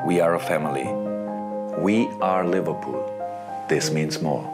We are a family. We are Liverpool. This means more.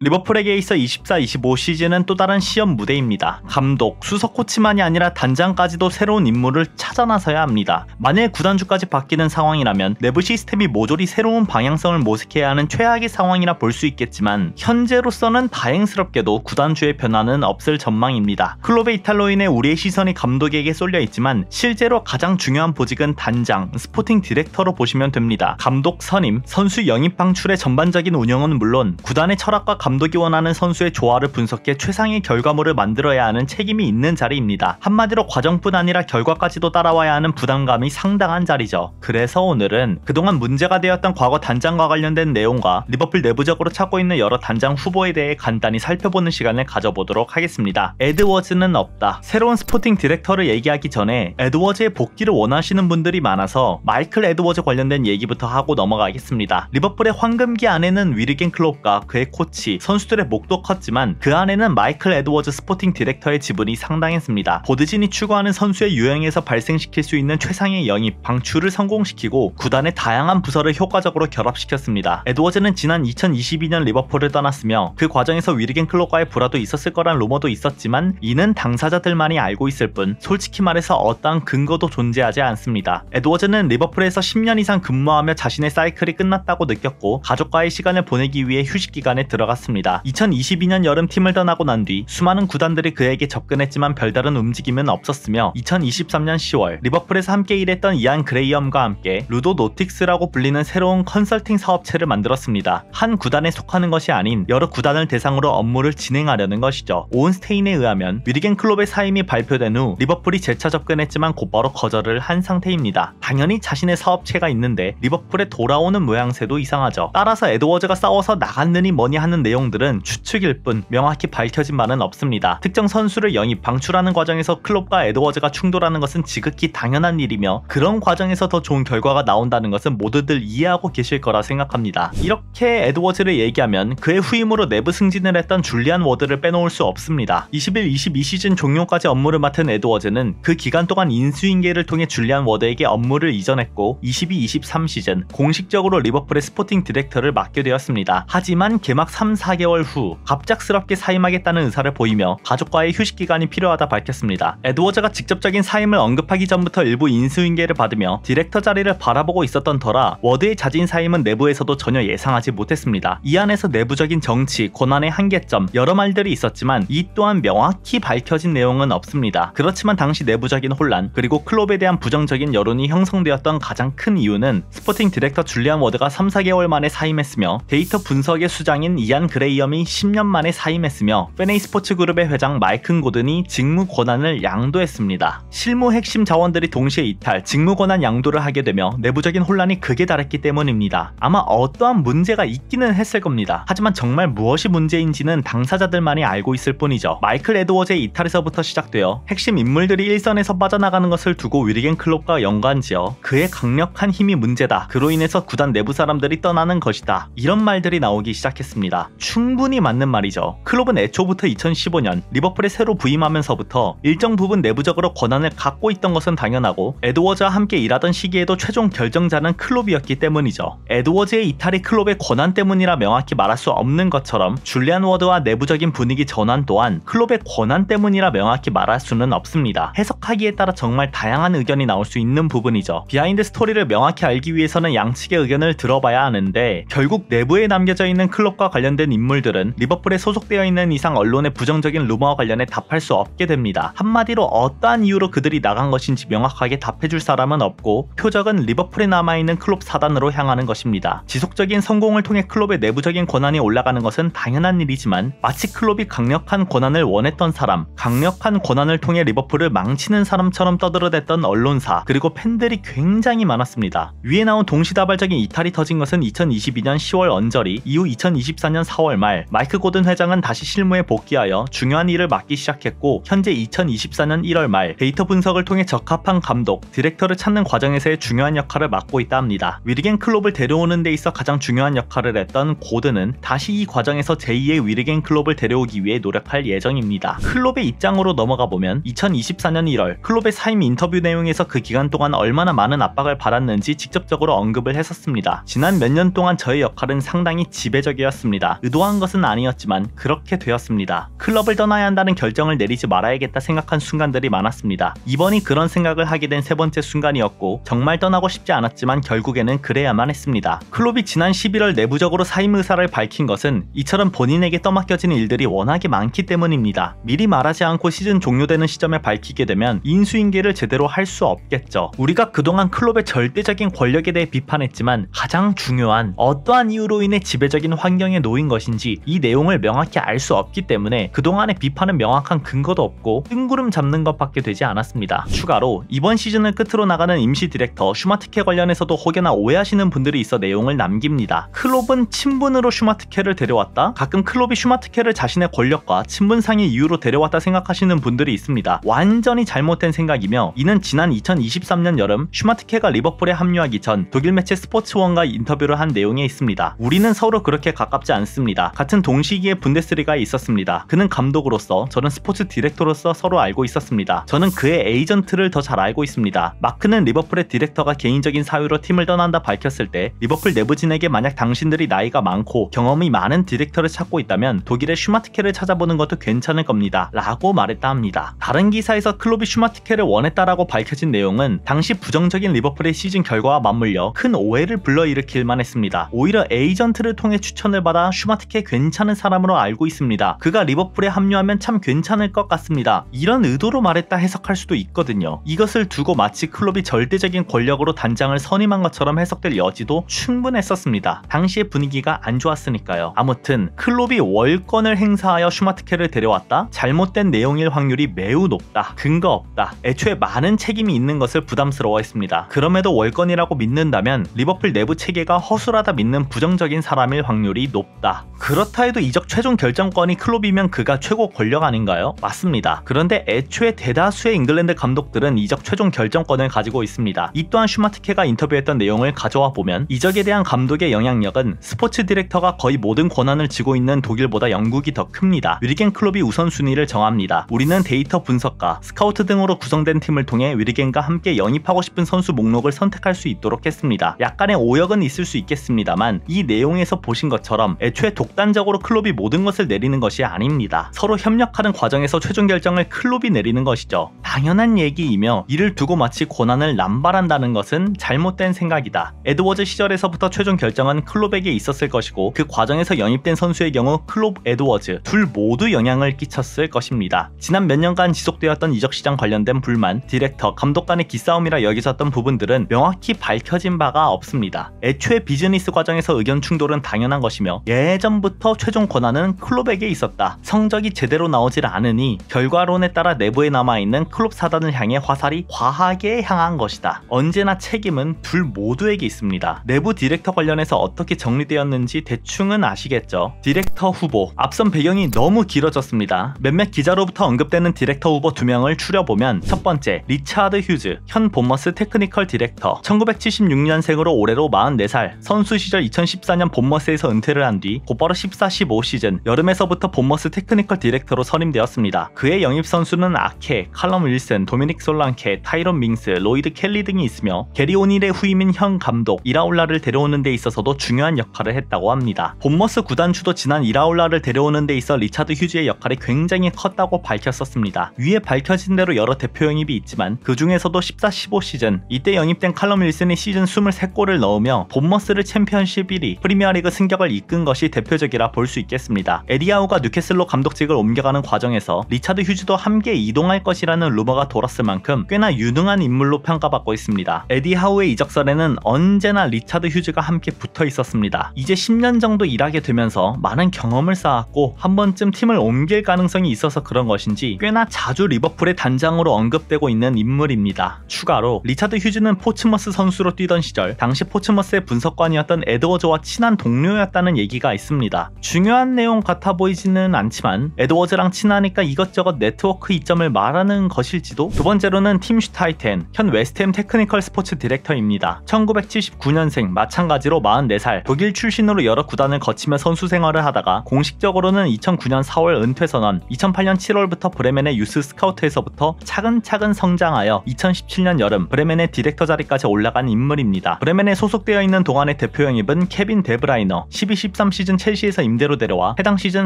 리버풀에게 있어 24-25 시즌은 또 다른 시험 무대입니다. 감독, 수석 코치만이 아니라 단장까지도 새로운 인물을 찾아 나서야 합니다. 만일 구단주까지 바뀌는 상황이라면 내부 시스템이 모조리 새로운 방향성을 모색해야 하는 최악의 상황이라 볼 수 있겠지만 현재로서는 다행스럽게도 구단주의 변화는 없을 전망입니다. 클롭의 이탈로 인해 우리의 시선이 감독에게 쏠려 있지만 실제로 가장 중요한 보직은 단장, 스포팅 디렉터로 보시면 됩니다. 감독 선임, 선수 영입 방출의 전반적인 운영은 물론 구단의 철학과 감독이 원하는 선수의 조화를 분석해 최상의 결과물을 만들어야 하는 책임이 있는 자리입니다. 한마디로 과정뿐 아니라 결과까지도 따라와야 하는 부담감이 상당한 자리죠. 그래서 오늘은 그동안 문제가 되었던 과거 단장과 관련된 내용과 리버풀 내부적으로 찾고 있는 여러 단장 후보에 대해 간단히 살펴보는 시간을 가져보도록 하겠습니다. 에드워즈는 없다. 새로운 스포팅 디렉터를 얘기하기 전에 에드워즈의 복귀를 원하시는 분들이 많아서 마이클 에드워즈 관련된 얘기부터 하고 넘어가겠습니다. 리버풀의 황금기 안에는 위르겐 클롭과 그의 코치, 선수들의 목도 컸지만 그 안에는 마이클 에드워즈 스포팅 디렉터의 지분이 상당했습니다. 보드진이 추구하는 선수의 유형에서 발생시킬 수 있는 최상의 영입, 방출을 성공시키고 구단의 다양한 부서를 효과적으로 결합시켰습니다. 에드워즈는 지난 2022년 리버풀을 떠났으며 그 과정에서 위르겐 클롭과의 불화도 있었을 거란 루머도 있었지만 이는 당사자들만이 알고 있을 뿐 솔직히 말해서 어떠한 근거도 존재하지 않습니다. 에드워즈는 리버풀에서 10년 이상 근무하며 자신의 사이클이 끝났다고 느꼈고 가족과의 시간을 보내기 위해 휴식기간에 들어갔습니다. 2022년 여름 팀을 떠나고 난 뒤 수많은 구단들이 그에게 접근했지만 별다른 움직임은 없었으며 2023년 10월 리버풀에서 함께 일했던 이안 그레이엄과 함께 루도 노틱스라고 불리는 새로운 컨설팅 사업체를 만들었습니다. 한 구단에 속하는 것이 아닌 여러 구단을 대상으로 업무를 진행하려는 것이죠. 오은 스테인에 의하면 위르겐 클롭의 사임이 발표된 후 리버풀이 재차 접근했지만 곧바로 거절을 한 상태입니다. 당연히 자신의 사업체가 있는데 리버풀에 돌아오는 모양새도 이상하죠. 따라서 에드워즈가 싸워서 나갔느니 뭐니 하는 내용들은 추측일 뿐 명확히 밝혀진 바는 없습니다. 특정 선수를 영입, 방출하는 과정에서 클롭과 에드워즈가 충돌하는 것은 지극히 당연한 일이며 그런 과정에서 더 좋은 결과가 나온다는 것은 모두들 이해하고 계실 거라 생각합니다. 이렇게 에드워즈를 얘기하면 그의 후임으로 내부 승진을 했던 줄리안 워드를 빼놓을 수 없습니다. 21-22 시즌 종료까지 업무를 맡은 에드워즈는 그 기간 동안 인수인계를 통해 줄리안 워드에게 업무를 이전했고 22-23 시즌 공식적으로 리버풀의 스포팅 디렉터를 맡게 되었습니다. 하지만 개막 3-4개월 후 갑작스럽게 사임하겠다는 의사를 보이며 가족과의 휴식기간이 필요하다 밝혔습니다. 에드워즈가 직접적인 사임을 언급하기 전부터 일부 인수인계를 받으며 디렉터 자리를 바라보고 있었던 터라 워드의 자진 사임은 내부에서도 전혀 예상하지 못했습니다. 이 안에서 내부적인 정치, 권한의 한계점 여러 말들이 있었지만 이 또한 명확히 밝혀진 내용은 없습니다. 그렇지만 당시 내부적인 혼란 그리고 클롭에 대한 부정적인 여론이 형성되었던 가장 큰 이유는 스포팅 디렉터 줄리안 워드가 3-4개월 만에 사임했으며 데이터 분석의 수장인 이안 그레이엄이 10년 만에 사임했으며 페네이 스포츠 그룹의 회장 마이클 고든이 직무 권한을 양도했습니다. 실무 핵심 자원들이 동시에 이탈, 직무 권한 양도를 하게 되며 내부적인 혼란이 극에 달했기 때문입니다. 아마 어떠한 문제가 있기는 했을 겁니다. 하지만 정말 무엇이 문제인지는 당사자들만이 알고 있을 뿐이죠. 마이클 에드워즈의 이탈에서부터 시작되어 핵심 인물들이 일선에서 빠져나가는 것을 두고 위르겐 클롭과 연관지어 그의 강력한 힘이 문제다. 그로 인해서 구단 내부 사람들이 떠나는 것이다. 이런 말들이 나오기 시작했습니다. 충분히 맞는 말이죠. 클롭은 애초부터 2015년 리버풀에 새로 부임하면서부터 일정 부분 내부적으로 권한을 갖고 있던 것은 당연하고 에드워즈와 함께 일하던 시기에도 최종 결정자는 클롭이었기 때문이죠. 에드워즈의 이탈이 클롭의 권한 때문이라 명확히 말할 수 없는 것처럼 줄리안 워드와 내부적인 분위기 전환 또한 클롭의 권한 때문이라 명확히 말할 수는 없습니다. 해석하기에 따라 정말 다양한 의견이 나올 수 있는 부분이죠. 비하인드 스토리를 명확히 알기 위해서는 양측의 의견을 들어봐야 하는데 결국 내부에 남겨져 있는 클롭과 관련된 인물들은 리버풀에 소속되어 있는 이상 언론의 부정적인 루머와 관련해 답할 수 없게 됩니다. 한마디로 어떠한 이유로 그들이 나간 것인지 명확하게 답해줄 사람은 없고 표적은 리버풀에 남아있는 클롭 사단으로 향하는 것입니다. 지속적인 성공을 통해 클롭의 내부적인 권한이 올라가는 것은 당연한 일이지만 마치 클롭이 강력한 권한을 원했던 사람, 강력한 권한을 통해 리버풀을 망치는 사람처럼 떠들어댔던 언론사 그리고 팬들이 굉장히 많았습니다. 위에 나온 동시다발적인 이탈이 터진 것은 2022년 10월 언저리 이후 2024년 4월 4월 말 마이크 고든 회장은 다시 실무에 복귀하여 중요한 일을 맡기 시작했고 현재 2024년 1월 말 데이터 분석을 통해 적합한 감독, 디렉터를 찾는 과정에서의 중요한 역할을 맡고 있다 합니다. 위르겐 클롭을 데려오는 데 있어 가장 중요한 역할을 했던 고든은 다시 이 과정에서 제2의 위르겐 클롭을 데려오기 위해 노력할 예정입니다. 클롭의 입장으로 넘어가 보면 2024년 1월 클롭의 사임 인터뷰 내용에서 그 기간 동안 얼마나 많은 압박을 받았는지 직접적으로 언급을 했었습니다. 지난 몇 년 동안 저의 역할은 상당히 지배적이었습니다. 의도한 것은 아니었지만 그렇게 되었습니다. 클럽을 떠나야 한다는 결정을 내리지 말아야겠다 생각한 순간들이 많았습니다. 이번이 그런 생각을 하게 된 세 번째 순간이었고 정말 떠나고 싶지 않았지만 결국에는 그래야만 했습니다. 클롭이 지난 11월 내부적으로 사임 의사를 밝힌 것은 이처럼 본인에게 떠맡겨진 일들이 워낙에 많기 때문입니다. 미리 말하지 않고 시즌 종료되는 시점에 밝히게 되면 인수인계를 제대로 할 수 없겠죠. 우리가 그동안 클롭의 절대적인 권력에 대해 비판했지만 가장 중요한 어떠한 이유로 인해 지배적인 환경에 놓인 것인지 이 내용을 명확히 알 수 없기 때문에 그동안의 비판은 명확한 근거도 없고 뜬구름 잡는 것밖에 되지 않았습니다. 추가로 이번 시즌을 끝으로 나가는 임시 디렉터 슈마트케 관련해서도 혹여나 오해하시는 분들이 있어 내용을 남깁니다. 클롭은 친분으로 슈마트케를 데려왔다? 가끔 클롭이 슈마트케를 자신의 권력과 친분상의 이유로 데려왔다 생각하시는 분들이 있습니다. 완전히 잘못된 생각이며 이는 지난 2023년 여름 슈마트케가 리버풀에 합류하기 전 독일 매체 스포츠원과 인터뷰를 한 내용에 있습니다. 우리는 서로 그렇게 가깝지 않습니다. 같은 동시기에 분데스리가에 있었습니다. 그는 감독으로서 저는 스포츠 디렉터로서 서로 알고 있었습니다. 저는 그의 에이전트를 더 잘 알고 있습니다. 마크는 리버풀의 디렉터가 개인적인 사유로 팀을 떠난다 밝혔을 때 리버풀 내부진에게 만약 당신들이 나이가 많고 경험이 많은 디렉터를 찾고 있다면 독일의 슈마트케를 찾아보는 것도 괜찮을 겁니다. 라고 말했다 합니다. 다른 기사에서 클롭이 슈마트케를 원했다라고 밝혀진 내용은 당시 부정적인 리버풀의 시즌 결과와 맞물려 큰 오해를 불러일으킬만 했습니다. 오히려 에이전트를 통해 추천을 받아 슈마트케 괜찮은 사람으로 알고 있습니다. 그가 리버풀에 합류하면 참 괜찮을 것 같습니다. 이런 의도로 말했다 해석할 수도 있거든요. 이것을 두고 마치 클롭이 절대적인 권력으로 단장을 선임한 것처럼 해석될 여지도 충분했었습니다. 당시의 분위기가 안 좋았으니까요. 아무튼 클롭이 월권을 행사하여 슈마트케를 데려왔다? 잘못된 내용일 확률이 매우 높다. 근거 없다. 애초에 많은 책임이 있는 것을 부담스러워했습니다. 그럼에도 월권이라고 믿는다면 리버풀 내부 체계가 허술하다 믿는 부정적인 사람일 확률이 높다. 그렇다 해도 이적 최종 결정권이 클롭이면 그가 최고 권력 아닌가요? 맞습니다. 그런데 애초에 대다수의 잉글랜드 감독들은 이적 최종 결정권을 가지고 있습니다. 이 또한 슈마트케가 인터뷰했던 내용을 가져와 보면 이적에 대한 감독의 영향력은 스포츠 디렉터가 거의 모든 권한을 쥐고 있는 독일보다 영국이 더 큽니다. 위르겐 클롭이 우선순위를 정합니다. 우리는 데이터 분석가, 스카우트 등으로 구성된 팀을 통해 위르겐과 함께 영입하고 싶은 선수 목록을 선택할 수 있도록 했습니다. 약간의 오역은 있을 수 있겠습니다만 이 내용에서 보신 것처럼 애초에 독단적으로 클롭이 모든 것을 내리는 것이 아닙니다. 서로 협력하는 과정에서 최종 결정을 클롭이 내리는 것이죠. 당연한 얘기이며 이를 두고 마치 권한을 남발한다는 것은 잘못된 생각이다. 에드워즈 시절에서부터 최종 결정은 클롭에게 있었을 것이고 그 과정에서 영입된 선수의 경우 클롭, 에드워즈 둘 모두 영향을 끼쳤을 것입니다. 지난 몇 년간 지속되었던 이적 시장 관련된 불만, 디렉터, 감독 간의 기싸움이라 여겨졌던 부분들은 명확히 밝혀진 바가 없습니다. 애초에 비즈니스 과정에서 의견 충돌은 당연한 것이며 예전부터 최종 권한은 클롭에게 있었다. 성적이 제대로 나오질 않으니 결과론에 따라 내부에 남아있는 클롭 사단을 향해 화살이 과하게 향한 것이다. 언제나 책임은 둘 모두에게 있습니다. 내부 디렉터 관련해서 어떻게 정리되었는지 대충은 아시겠죠? 디렉터 후보, 앞선 배경이 너무 길어졌습니다. 몇몇 기자로부터 언급되는 디렉터 후보 2명을 추려보면 첫 번째, 리차드 휴즈, 현 본머스 테크니컬 디렉터, 1976년생으로 올해로 44살, 선수 시절 2014년 본머스에서 은퇴를 한 뒤 곧바로 14-15 시즌 여름에서부터 본머스 테크니컬 디렉터로 선임되었습니다. 그의 영입 선수는 아케, 칼럼 윌슨, 도미닉 솔랑케, 타이런 밍스, 로이드 켈리 등이 있으며 게리 오닐의 후임인 현 감독 이라올라를 데려오는 데 있어서도 중요한 역할을 했다고 합니다. 본머스 구단주도 지난 이라올라를 데려오는 데 있어 리차드 휴즈의 역할이 굉장히 컸다고 밝혔었습니다. 위에 밝혀진 대로 여러 대표 영입이 있지만 그 중에서도 14-15 시즌 이때 영입된 칼럼 윌슨이 시즌 23골을 넣으며 본머스를 챔피언십 1위, 프리미어리그 승격을 이끈 것이 대표적이라 볼 수 있겠습니다. 에디 하우가 뉴캐슬로 감독직을 옮겨가는 과정에서 리차드 휴즈도 함께 이동할 것이라는 루머가 돌았을 만큼 꽤나 유능한 인물로 평가받고 있습니다. 에디 하우의 이적설에는 언제나 리차드 휴즈가 함께 붙어 있었습니다. 이제 10년 정도 일하게 되면서 많은 경험을 쌓았고 한 번쯤 팀을 옮길 가능성이 있어서 그런 것인지 꽤나 자주 리버풀의 단장으로 언급되고 있는 인물입니다. 추가로 리차드 휴즈는 포츠머스 선수로 뛰던 시절 당시 포츠머스의 분석관이었던 에드워즈와 친한 동료였다는 얘기가 있습니다. 있습니다. 중요한 내용 같아 보이지는 않지만 에드워즈랑 친하니까 이것저것 네트워크 이점을 말하는 것일지도. 두 번째로는 팀 슈타이텐, 현 웨스트햄 테크니컬 스포츠 디렉터입니다. 1979년생, 마찬가지로 44살, 독일 출신으로 여러 구단을 거치며 선수 생활을 하다가 공식적으로는 2009년 4월 은퇴 선언, 2008년 7월부터 브레멘의 유스 스카우트에서부터 차근차근 성장하여 2017년 여름 브레멘의 디렉터 자리까지 올라간 인물입니다. 브레멘에 소속되어 있는 동안의 대표 영입은 케빈 데브라이너, 12-13 시즌 첼시에서 임대로 데려와 해당 시즌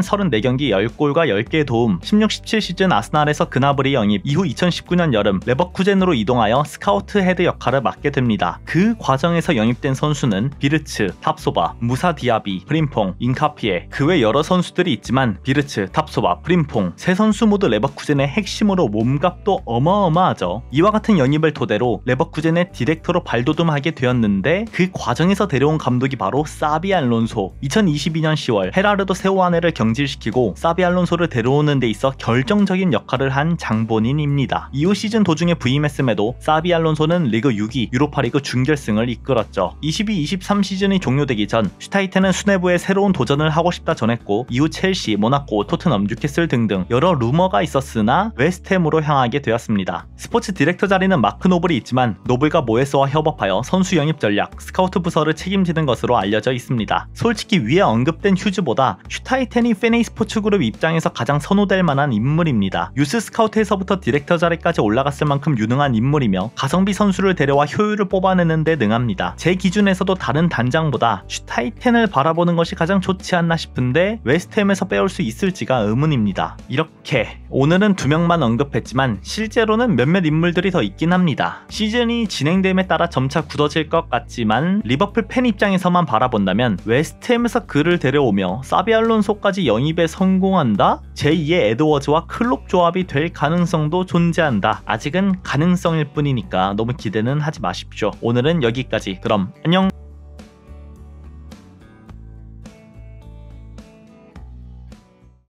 34경기 10골과 10개의 도움, 16-17 시즌 아스날에서 그나브리 영입, 이후 2019년 여름 레버쿠젠으로 이동하여 스카우트 헤드 역할을 맡게 됩니다. 그 과정에서 영입된 선수는 비르츠, 탑소바, 무사 디아비, 프림퐁, 인카피에, 그 외 여러 선수들이 있지만 비르츠, 탑소바, 프림퐁 세 선수 모두 레버쿠젠의 핵심으로 몸값도 어마어마하죠. 이와 같은 영입을 토대로 레버쿠젠의 디렉터로 발돋움하게 되었는데 그 과정에서 데려온 감독이 바로 사비 알론소. 2022년 10월 헤라르도 세오아네를 경질시키고 사비 알론소를 데려오는 데 있어 결정적인 역할을 한 장본인입니다. 이후 시즌 도중에 부임했음에도 사비 알론소는 리그 6위, 유로파리그 준결승을 이끌었죠. 22-23 시즌이 종료되기 전 슈타이텐은 수뇌부에 새로운 도전을 하고 싶다 전했고, 이후 첼시, 모나코, 토트넘, 뉴캐슬 등등 여러 루머가 있었으나 웨스트햄으로 향하게 되었습니다. 스포츠 디렉터 자리는 마크 노블이 있지만 노블과 모에스와 협업하여 선수 영입 전략, 스카우트 부서를 책임지는 것으로 알려져 있습니다. 솔직히 위에 언급된 휴즈보다 슈타이텐이 페네이 스포츠 그룹 입장에서 가장 선호될 만한 인물입니다. 유스 스카우트에서부터 디렉터 자리까지 올라갔을 만큼 유능한 인물이며 가성비 선수를 데려와 효율을 뽑아내는 데 능합니다. 제 기준에서도 다른 단장보다 슈타이텐을 바라보는 것이 가장 좋지 않나 싶은데 웨스트햄에서 빼올 수 있을지가 의문입니다. 이렇게 오늘은 2명만 언급했지만 실제로는 몇몇 인물들이 더 있긴 합니다. 시즌이 진행됨에 따라 점차 굳어질 것 같지만 리버풀 팬 입장에서만 바라본다면 웨스트햄에서 그를 데려오며 사비 알론소까지 영입에 성공한다? 제2의 에드워즈와 클롭 조합이 될 가능성도 존재한다. 아직은 가능성일 뿐이니까 너무 기대는 하지 마십시오. 오늘은 여기까지. 그럼 안녕.